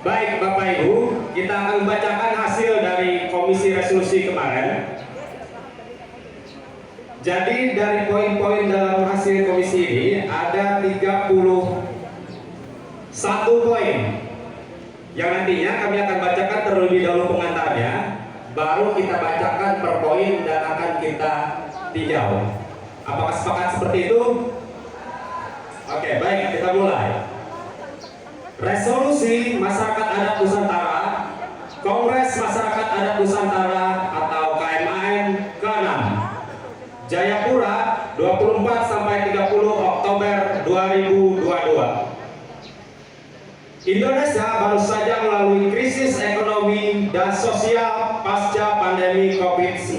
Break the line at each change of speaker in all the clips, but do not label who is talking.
Baik Bapak Ibu, kita akan membacakan hasil dari komisi resolusi kemarin. Jadi dari poin-poin dalam hasil komisi ini ada 31 poin yang nantinya kami akan bacakan terlebih dahulu pengantarnya, baru kita bacakan per poin dan akan kita tinjau. Apakah sepakat seperti itu? Oke, baik, kita mulai. Resolusi Masyarakat Adat Nusantara, Kongres Masyarakat Adat Nusantara atau KMAN ke-6, Jayapura 24 sampai 30 Oktober 2022. Indonesia baru saja melalui krisis ekonomi dan sosial pasca pandemi COVID-19.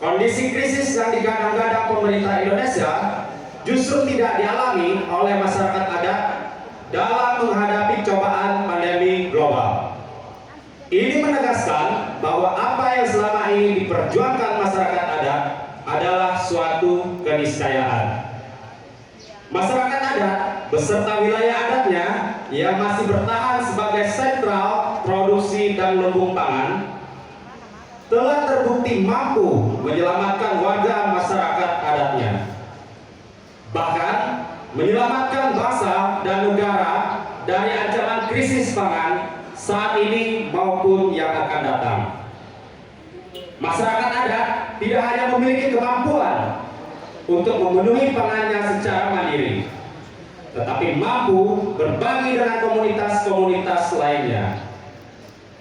Kondisi krisis yang digadang-gadang pemerintah Indonesia justru tidak dialami oleh masyarakat adat dalam menghadapi cobaan pandemi global. Ini menegaskan bahwa apa yang selama ini diperjuangkan masyarakat adat adalah suatu keniscayaan. Masyarakat adat beserta wilayah adatnya yang masih bertahan sebagai sentral produksi dan lumbung pangan telah terbukti mampu menyelamatkan warga masyarakat adatnya. Bahkan menyelamatkan bangsa dan negara dari ancaman krisis pangan saat ini maupun yang akan datang. Masyarakat adat tidak hanya memiliki kemampuan untuk memenuhi pangannya secara mandiri, tetapi mampu berbagi dengan komunitas-komunitas lainnya,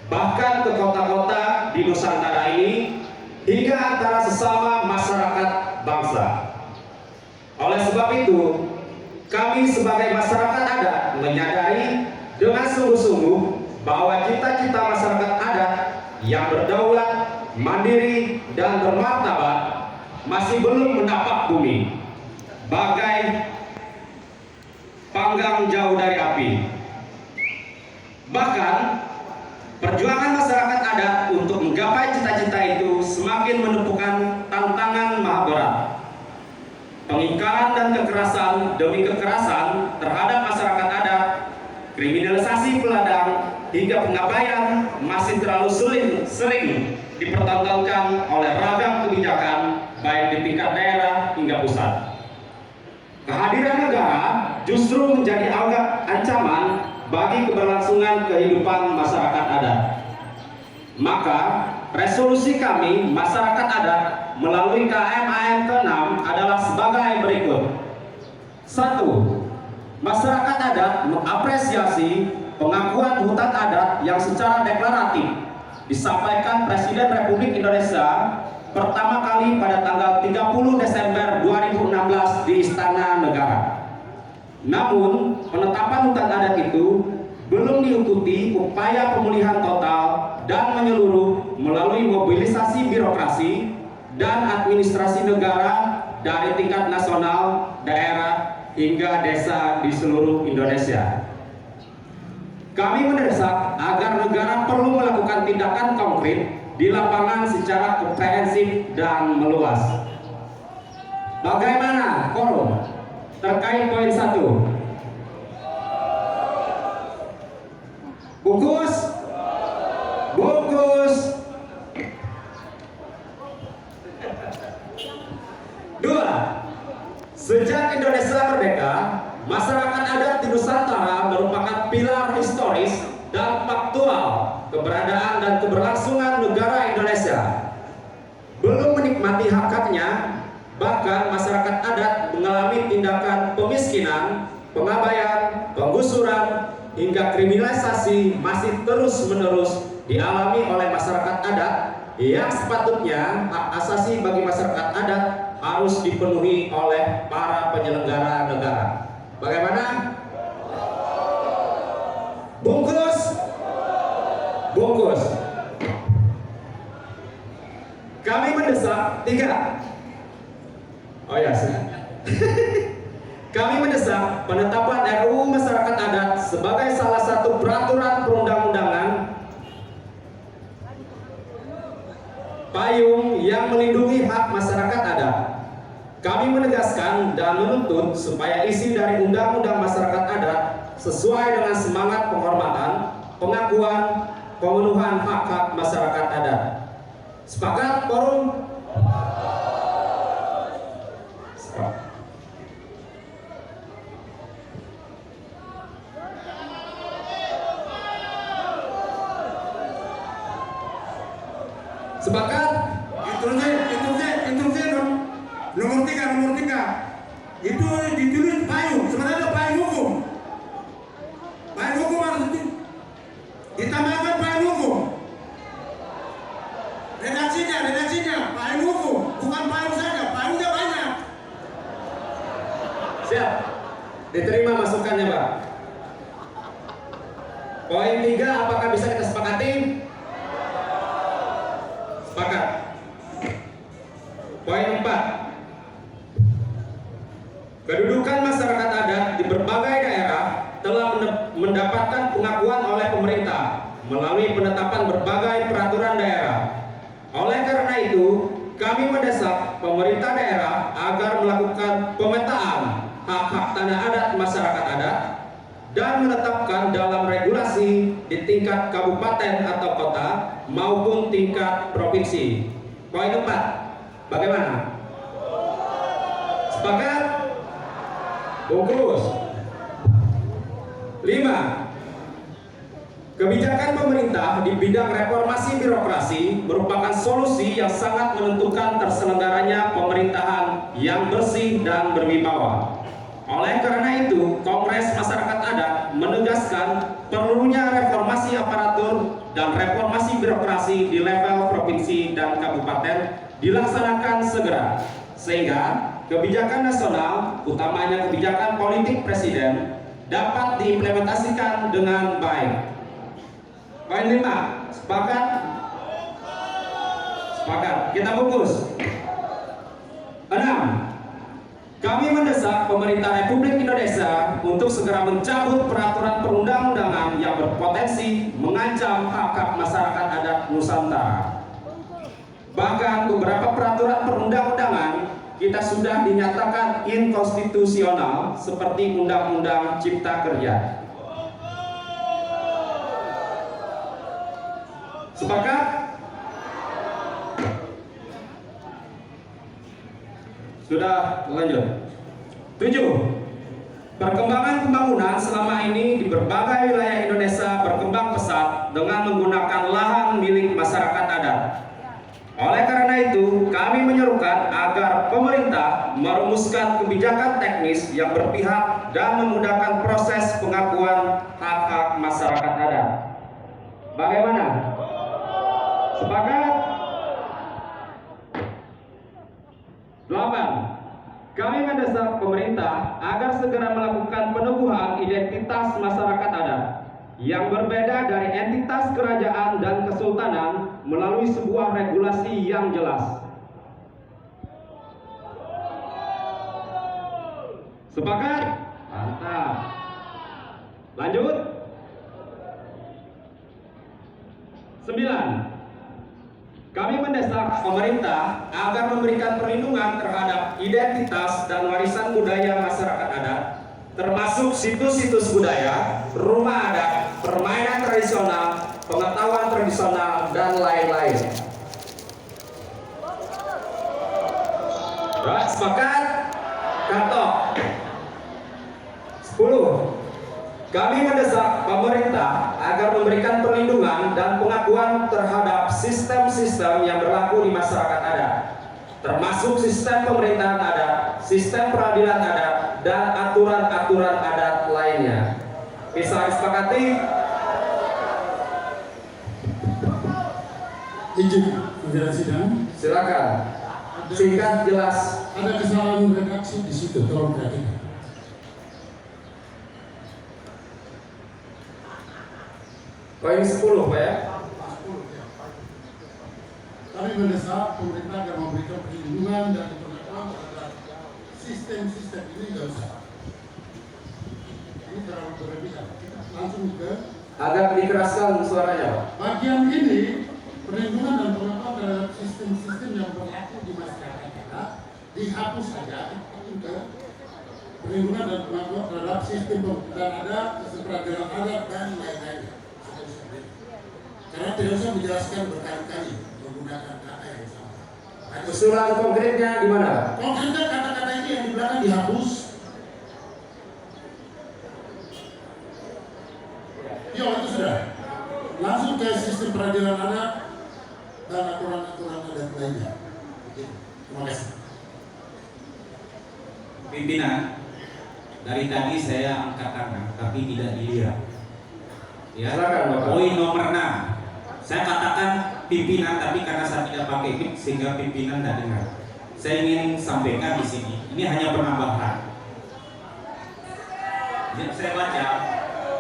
bahkan ke kota-kota di Nusantara ini hingga antara sesama masyarakat bangsa. Oleh sebab itu, kami sebagai masyarakat adat menyadari dengan sungguh-sungguh bahwa cita-cita masyarakat adat yang berdaulat, mandiri, dan bermartabat masih belum menapak bumi, bagai panggang jauh dari api. Bahkan perjuangan masyarakat adat untuk menggapai cita-cita itu semakin menemukan tantangan maha berat. Pengingkaran dan kekerasan demi kekerasan terhadap masyarakat adat, kriminalisasi peladang, hingga pengabaian masih terlalu sering dipertontonkan oleh ragam kebijakan baik di tingkat daerah hingga pusat. Kehadiran negara justru menjadi ancaman bagi keberlangsungan kehidupan masyarakat adat. Maka resolusi kami masyarakat adat melalui KMAN ke-6 adalah sebagai berikut. 1. Masyarakat adat mengapresiasi pengakuan hutan adat yang secara deklaratif disampaikan Presiden Republik Indonesia pertama kali pada tanggal 30 Desember 2016 di Istana Negara. Namun, penetapan hutan adat itu belum diikuti upaya pemulihan total dan menyeluruh melalui mobilisasi birokrasi dan administrasi negara dari tingkat nasional, daerah, hingga desa di seluruh Indonesia. Kami mendesak agar negara perlu melakukan tindakan konkret di lapangan secara komprehensif dan meluas. Bagaimana, Korum, terkait poin 1? Bungkus? Bungkus. 2. Sejak Indonesia merdeka, masyarakat adat di Nusantara merupakan pilar historis dan faktual keberadaan dan keberlangsungan negara Indonesia. Belum menikmati hak-haknya, bahkan masyarakat adat mengalami tindakan pemiskinan, pengabaian, penggusuran, hingga kriminalisasi masih terus-menerus dialami oleh masyarakat adat yang sepatutnya hak asasi bagi masyarakat adat harus dipenuhi oleh para penyelenggara negara. Bagaimana? Bungkus? Bungkus. Kami mendesak 3. Oh ya, kami mendesak penetapan RUU Masyarakat Adat sebagai salah satu peraturan perundang-undangan payung yang melindungi hak masyarakat adat. Kami menegaskan dan menuntut supaya isi dari Undang-Undang Masyarakat Adat sesuai dengan semangat penghormatan, pengakuan, pemenuhan hak-hak masyarakat adat. Sepakat, forum? Sepakat?
Instruksi nomor 3 itu ditulis payung, sebenarnya ada payung hukum. Payung hukum harus ditambahkan payung hukum. Redaksinya payung hukum, bukan payung saja, payungnya banyak.
Siap. Diterima masukannya, Pak. Poin 3 apakah bisa kita sepakati? Sepakat. Poin 4. Kedudukan masyarakat adat di berbagai daerah telah mendapatkan pengakuan oleh pemerintah melalui penetapan berbagai peraturan daerah. Oleh karena itu, kami mendesak pemerintah daerah agar melakukan pemetaan hak-hak tanah adat masyarakat adat dan menetapkan dalam regulasi di tingkat kabupaten atau kota maupun tingkat provinsi. Poin 4. Bagaimana? Sepakat? Bungkus. 5. Kebijakan pemerintah di bidang reformasi birokrasi merupakan solusi yang sangat menentukan terselenggaranya pemerintahan yang bersih dan berwibawa. Oleh karena itu, Kongres Masyarakat Adat menegaskan perlunya reformasi aparatur dan reformasi birokrasi di level provinsi dan kabupaten dilaksanakan segera, sehingga kebijakan nasional, utamanya kebijakan politik presiden, dapat diimplementasikan dengan baik. Poin 5, sepakat? Sepakat. Kita bungkus. 6. Kami mendesak pemerintah Republik Indonesia untuk segera mencabut peraturan perundang-undangan yang berpotensi mengancam hak-hak masyarakat adat Nusantara. Bahkan beberapa peraturan perundang-undangan kita sudah dinyatakan inkonstitusional seperti Undang-Undang Cipta Kerja. Sepakat? Sudah lanjut. 7. Perkembangan pembangunan selama ini di berbagai wilayah Indonesia berkembang pesat dengan menggunakan lahan milik masyarakat adat. Oleh karena itu, kami menyerukan agar pemerintah merumuskan kebijakan teknis yang berpihak dan memudahkan proses pengakuan hak-hak masyarakat adat. Bagaimana? Sepakat? 8. Kami mendesak pemerintah agar segera melakukan peneguhan identitas masyarakat adat yang berbeda dari entitas kerajaan dan kesultanan melalui sebuah regulasi yang jelas. Sepakat? Mantap. Lanjut. 9. Kami mendesak pemerintah agar memberikan perlindungan terhadap identitas dan warisan budaya masyarakat adat, termasuk situs-situs budaya, rumah adat, permainan tradisional, pengetahuan tradisional, dan lain-lain. Right, sepakat? Katok. 10. Kami mendesak pemerintah agar memberikan perlindungan dan pengakuan terhadap sistem-sistem yang berlaku di masyarakat adat, termasuk sistem pemerintahan adat, sistem peradilan adat, dan aturan-aturan adat lainnya. Bisa disepakati?
Izin pimpinan sidang.
Silakan. Singkat, jelas.
Ada kesalahan redaksi di situ, tolong perhatikan.
Poin 10, Pak ya.
Kami mendesak pemerintah agar memberikan perlindungan dan pengakuan terhadap sistem-sistem ini nggak usah. Ini terlalu berlebihan. Kita langsung ke
Agak dikeraskan suaranya, Pak.
bagian ini, perlindungan dan pengakuan terhadap sistem-sistem yang berlaku di masyarakat kita dihapus saja. Itu ke perlindungan dan pengakuan terhadap sistem pemerintahan adat, sistem peradilan adat dan lain-lainnya. Karena tidak usah menjelaskan berkali-kali menggunakan kata yang sama.
Usulan konkretnya di mana?
Konkretnya kata-kata ini yang di belakang dihapus. Ya itu sudah. Langsung ke sistem peradilan adat dan aturan-aturan adat lainnya. Terima kasih.
Pimpinan, dari tadi saya angkat tangan tapi tidak dilihat. Ya,
Silakan, Bapak.
poin nomor 6. Saya katakan pimpinan tapi karena saya tidak pakai mic sehingga pimpinan tidak dengar. Saya ingin sampaikan di sini. Ini hanya penambahan. Yang saya baca,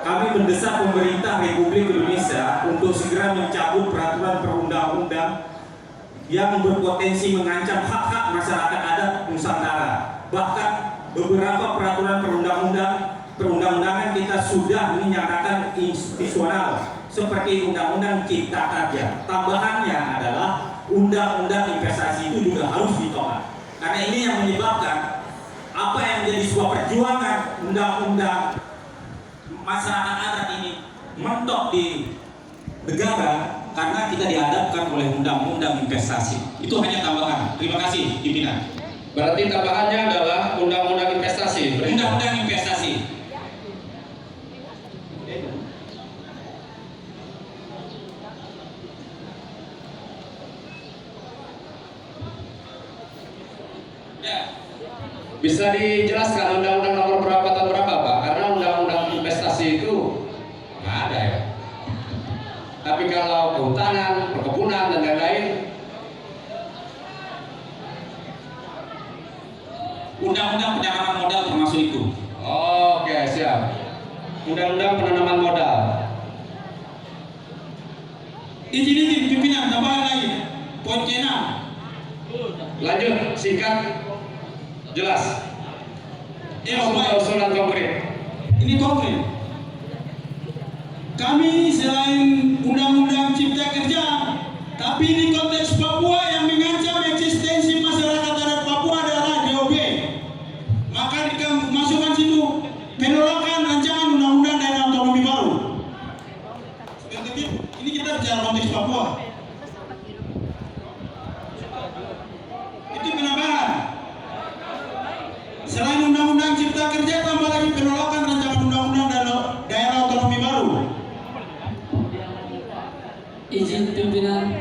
kami mendesak pemerintah Republik Indonesia untuk segera mencabut peraturan perundang-undang yang berpotensi mengancam hak-hak masyarakat adat Nusantara. Bahkan beberapa peraturan perundang-undangan kita sudah dinyatakan institusional seperti Undang-Undang Cipta Kerja. Tambahannya adalah Undang-Undang Investasi itu juga harus ditolak. Karena ini yang menyebabkan apa yang menjadi sebuah perjuangan undang-undang masyarakat adat ini mentok di negara karena kita dihadapkan oleh undang-undang investasi. Itu hanya tambahan. Terima kasih, pimpinan.
Berarti tambahannya adalah undang-undang investasi.
Undang-undang investasi. Ya.
Bisa dijelaskan undang-undang nomor berapa tahun berapa, Pak? Karena undang-undang investasi itu nggak ada ya. Tapi kalau kehutanan, perkebunan dan lain-lain,
Undang-undang penanaman modal termasuk itu.
oke siap. Undang-undang penanaman modal.
Izin pimpinan tambahan lagi. Poin ke-6.
Lanjut, singkat, jelas.
Ya, baik.
Usulan konkret.
Ini konkret. Kami selain Undang-Undang Cipta Kerja, tapi di konteks Papua yang mengancam eksistensi masyarakat adat Papua adalah DOB. Maka masukkan situ penolakan rancangan Undang-Undang Daerah Otonomi Baru. Seperti itu. Ini kita bicara konteks Papua. Itu penambahan. Selain Undang-Undang Cipta Kerja, tambah lagi penolakan rancangan Undang-Undang Daerah Otonomi Baru.
Izin pimpinan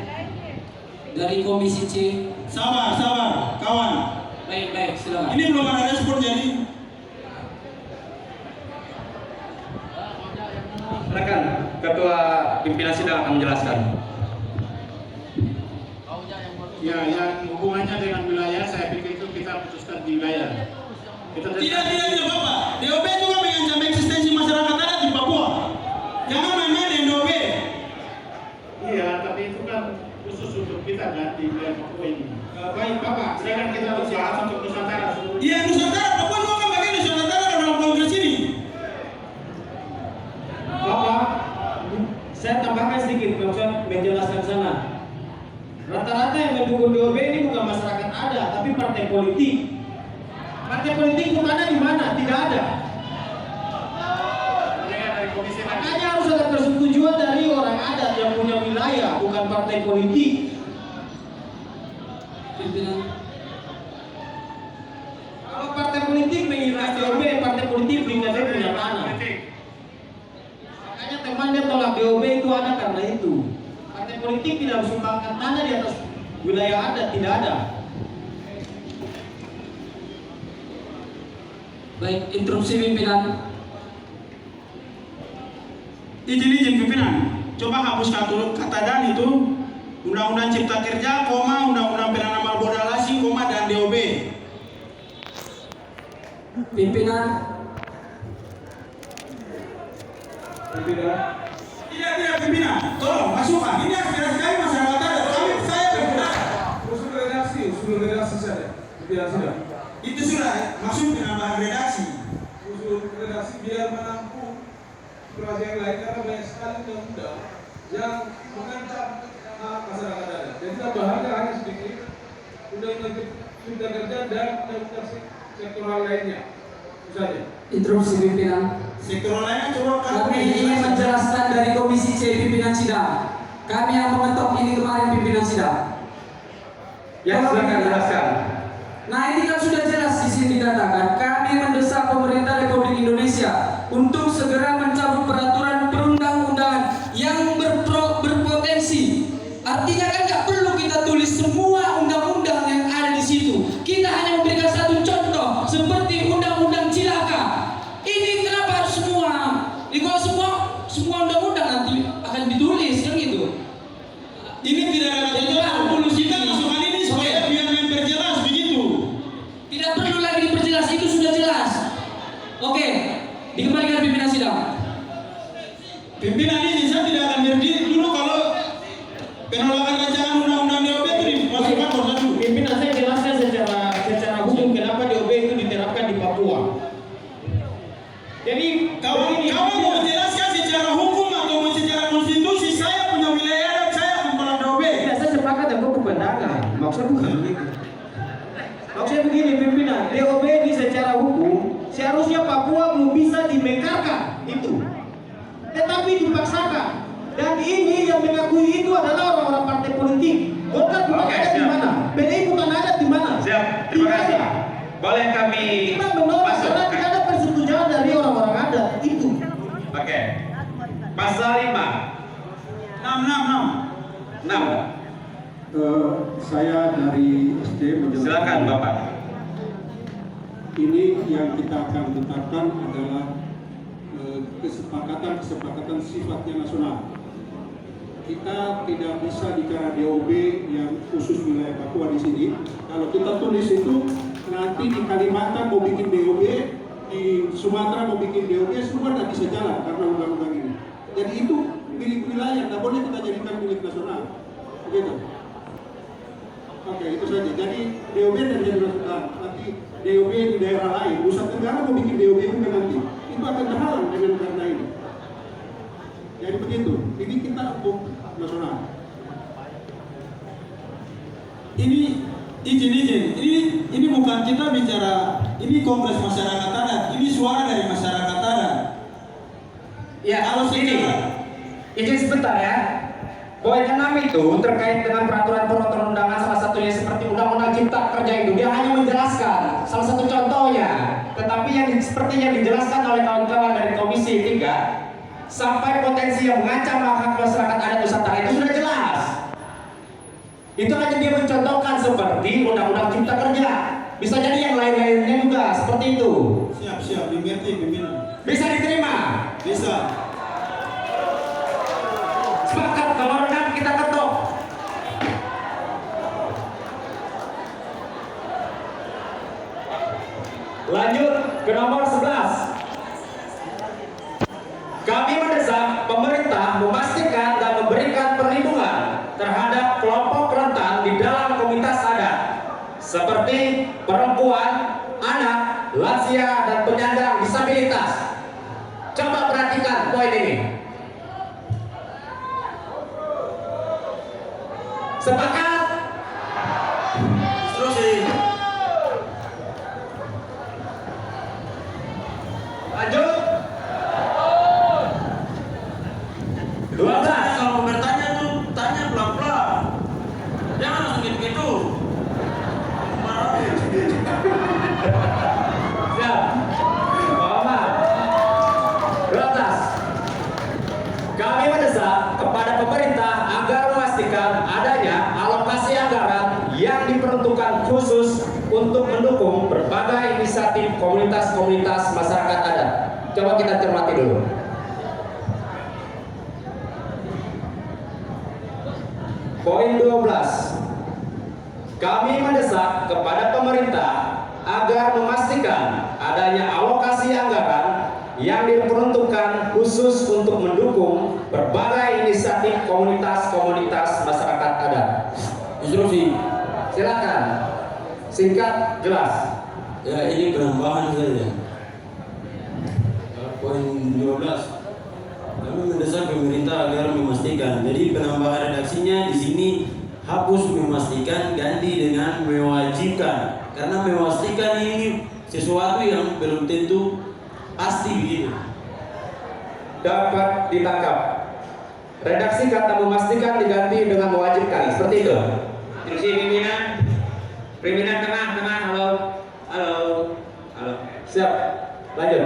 dari Komisi C.
Sabar, kawan.
Baik, silakan.
Ini belum ada respon jadi.
Silakan, Ketua Pimpinan Sidang akan menjelaskan.
Ya, yang hubungannya dengan wilayah, saya pikir itu kita putuskan di wilayah.
Tidak Bapak. DOB juga mengancam eksistensi masyarakat adat di Papua. Jangan main-main dengan DOB.
Iya, tapi itu kan khusus untuk kita kan di wilayah Papua ini.
Baik Bapak.
Sekarang kita harus bahas untuk Nusantara seluruh.
Iya Nusantara, Papua juga kan bagian Nusantara dalam kongres ini.
Bapak, saya tambahkan sedikit maksud menjelaskan sana. Rata-rata yang mendukung DOB ini bukan masyarakat adat, tapi partai politik. Partai politik bukannya di mana? Tidak ada. Makanya harus ada persetujuan dari orang adat yang punya wilayah, bukan partai politik.
Pimpinan.
Kalau partai politik mengingat DOB, partai politik mengingat punya tanah. Makanya teman dia tolak DOB itu ada karena itu. Partai politik tidak menyumbangkan tanah di atas wilayah adat, tidak ada.
Baik, interupsi pimpinan.
Izin pimpinan. Coba hapus kata dan itu Undang-Undang Cipta Kerja, Undang-Undang Penanaman Modal Asing, dan DOB.
Pimpinan.
Tidak pimpinan. Tolong masukkan. Ini aspirasi kami masyarakat adat. Saya berpendapat.
Usul redaksi saja. Biar sudah.
Itu sudah masuk penambahan redaksi.
Usul redaksi biar menampung aspirasi yang lain karena banyak sekali undang-undang yang mengancam hak masyarakat adat. Jadi tambahannya hanya sedikit undang-undang Cipta Kerja dan undang-undang sektoral lainnya. Itu saja.
Interupsi pimpinan.
Sekrolnya coba
Kami ingin menjelaskan dari Komisi C pimpinan sidang. Kami yang mengetok ini kemarin pimpinan sidang.
Ya, silakan jelaskan.
Nah, ini kan sudah jelas di sini dikatakan kami mendesak pemerintah Republik Indonesia untuk segera mencabut peraturan perundang-undangan yang berpotensi. Artinya kan nggak perlu kita tulis semua undang-undang yang ada di situ. Kita hanya memberikan satu contoh seperti undang-undang cilaka. Ini kenapa harus semua? Ini kalau semua undang-undang nanti akan ditulis kan gitu.
Ini tidak ada kata dulu kita masukkan ini supaya biar memperjelas begitu.
Tidak perlu lagi diperjelas, itu sudah jelas. Oke, dikembalikan pimpinan sidang.
Pimpinan ini saya tidak akan berdiri dulu kalau penolakan rancangan undang-undang DOB itu dimasukkan dulu.
Pimpinan, saya jelaskan secara hukum kenapa DOB itu diterapkan di Papua. Jadi
Kawan mau menjelaskan secara hukum atau secara konstitusi, saya punya wilayah dan saya menolak DOB.
tidak, saya sepakat dengan hukum pandangan. Maksudnya bukan begitu. Maksudnya begini pimpinan, DOB ini secara hukum seharusnya Papua belum bisa dimekarkan itu, tetapi dipaksakan. Dan ini yang mengakui itu adalah orang-orang partai politik. Golkar bukan ada di mana, PDI bukan ada di mana.
Siap, terima
Tidak
kasih.
ada.
Boleh kami
Kita menolak
masuk
karena
ke
tidak ada persetujuan dari orang-orang adat itu.
Oke. Pasal 5. 6.
Saya dari SD menjelaskan.
Silakan Bapak.
Ini yang kita akan tetapkan adalah kesepakatan sifatnya nasional. Kita tidak bisa bicara DOB yang khusus wilayah Papua di sini. Kalau kita tulis itu nanti di Kalimantan mau bikin DOB, di Sumatera mau bikin DOB, semua tidak bisa jalan karena undang-undang ini. Jadi itu milik wilayah, tidak boleh kita jadikan milik nasional. Begitu. Oke, itu saja. Jadi DOB dan jadi nasional. Nanti DOB di daerah lain, Pusat Tenggara mau bikin DOB juga nanti. Itu akan terhalang dengan karena ini. Jadi begitu. Ini kita untuk nasional.
Ini izin. Ini bukan kita bicara, ini Kongres Masyarakat Adat, ini suara dari masyarakat adat.
Ya,
Kalau
ini izin sebentar ya. Poin 6 itu terkait dengan peraturan perundang-undangan, salah satunya seperti Undang-Undang Cipta Kerja itu dia hanya menjelaskan salah satu contohnya. Tetapi yang seperti yang dijelaskan oleh kawan-kawan dari Komisi 3 sampai potensi yang mengancam hak masyarakat adat Nusantara itu sudah jelas. Itu hanya dia mencontohkan seperti Undang-Undang Cipta Kerja. Bisa jadi yang lain-lainnya juga seperti itu.
Siap, dimengerti pimpinan.
Bisa diterima?
Bisa.
Sepakat, kalau renang kita ketok. Lanjut ke nomor 11. Kami mendesak pemerintah memastikan dan memberikan perlindungan terhadap kelompok rentan di dalam komunitas adat seperti perempuan, anak, lansia, dan penyandang disabilitas. Coba perhatikan poin ini. Sepakat?
Terusin.
Lanjut. 12.
Kalau bertanya tuh tanya pelan-pelan. Jangan langsung gitu-gitu.
Siap. Bapak. 12. Kami mendesak kepada pemerintah agar memastikan adanya alokasi anggaran yang diperuntukkan khusus untuk mendukung berbagai inisiatif komunitas-komunitas masyarakat adat. Coba kita cermati dulu. Poin 12. Kami mendesak kepada pemerintah agar memastikan adanya alokasi anggaran yang diperuntukkan khusus untuk mendukung berbagai inisiatif komunitas-komunitas masyarakat adat.
Instruksi.
Silakan. Singkat, jelas.
Ya, ini penambahan saja. Poin 12. Kami mendesak pemerintah agar memastikan. Jadi penambahan redaksinya di sini hapus memastikan, ganti dengan mewajibkan. Karena memastikan ini
sesuatu yang belum tentu pasti begitu.
Dapat ditangkap. Redaksi kata memastikan diganti dengan mewajibkan. Seperti itu.
Instruksi pimpinan. Pimpinan tengah, halo.
Siap. Lanjut.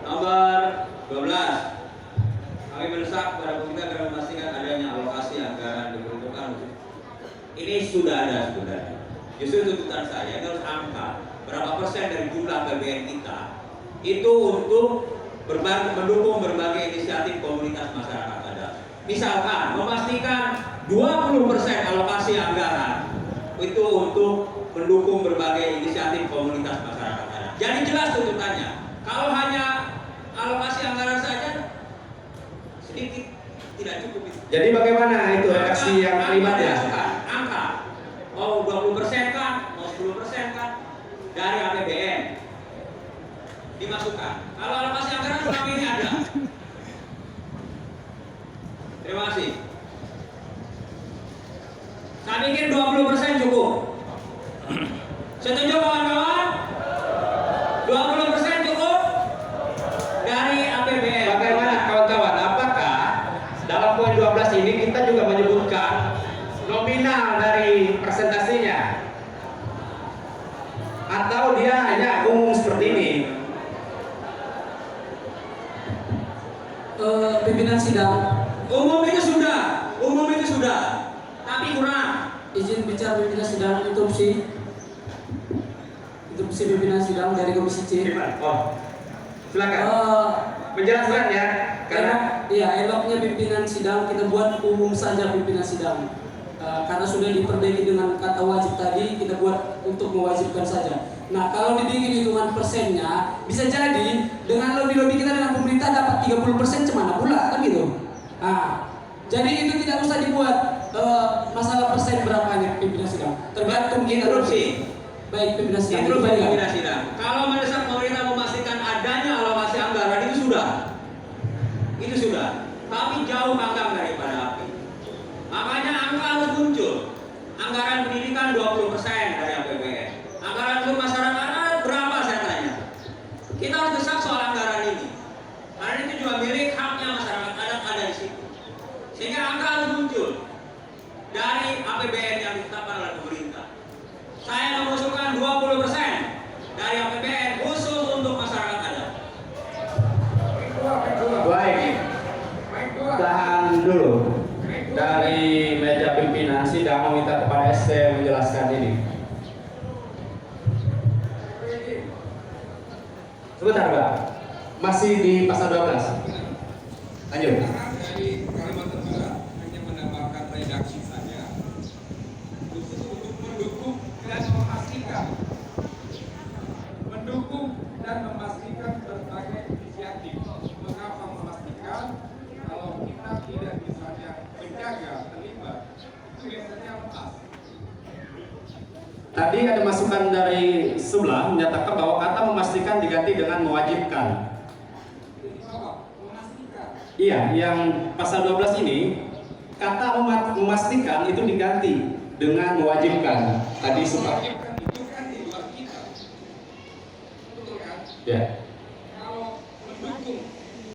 Nomor 12. Kami mendesak kepada pemerintah agar memastikan adanya alokasi anggaran diperuntukkan. Ini sudah ada sebenarnya. Justru tuntutan saya harus angka berapa persen dari jumlah APBN kita itu untuk mendukung berbagai inisiatif komunitas masyarakat adat. Misalkan memastikan 20% alokasi anggaran itu untuk mendukung berbagai inisiatif komunitas masyarakat adat. Jadi jelas tuntutannya. Kalau hanya alokasi anggaran saja sedikit tidak cukup.
Jadi bagaimana itu redaksi yang kalimatnya?
Angka mau 20% kan, mau 10% kan dari APBN dimasukkan. Kalau alokasi anggaran selama ini ada. Terima kasih. Saya pikir 20% cukup. Setuju kawan-kawan? 20% cukup dari APBN.
Bagaimana kawan-kawan? Apakah dalam poin 12 ini kita juga menyebutkan nominal dari presentasinya? Atau dia hanya umum seperti ini?
Pimpinan sidang,
Umum itu sudah, tapi kurang.
izin bicara pimpinan sidang interupsi pimpinan sidang dari Komisi C.
Oh, silakan. Menjelaskan ya, karena
Eloknya pimpinan sidang kita buat umum saja pimpinan sidang. Karena sudah diperbaiki dengan kata wajib tadi, kita buat untuk mewajibkan saja. Nah, kalau dibikin hitungan persennya, bisa jadi dengan lobby-lobby kita dengan pemerintah dapat 30% cemana pula, kan gitu. Nah, jadi itu tidak usah dibuat masalah persen berapanya pimpinan sidang. Tergantung kita
Interupsi.
Baik pimpinan sidang.
Interupsi pimpinan sidang. Kalau mendesak pemerintah memastikan adanya alokasi anggaran itu sudah. Tapi jauh panggang daripada api. Makanya angka harus muncul. Anggaran pendidikan 20% dari APBN. Anggaran untuk masyarakat berapa saya tanya? Kita harus desak soal anggaran ini. Karena itu juga milik haknya masyarakat adat ada di situ. Sehingga angka harus muncul dari APBN yang ditetapkan oleh pemerintah. Saya mengusulkan 20% dari APBN khusus untuk masyarakat adat.
baik. Tahan dulu. Dari meja pimpinan sidang meminta kepada ST menjelaskan ini. Sebentar, Pak. Masih di pasal 12. Lanjut.
Dari kalimat tertera hanya menambahkan redaksi saja khusus untuk mendukung dan memastikan berbagai inisiatif. Mengapa memastikan? Kalau kita tidak misalnya menjaga terlibat itu biasanya lepas.
Tadi ada masukan dari sebelah menyatakan bahwa kata memastikan diganti dengan mewajibkan. Iya, yang pasal 12 ini kata memastikan itu diganti dengan mewajibkan. Tadi suka.
Itu kan di luar kita. Betul kan?
Ya.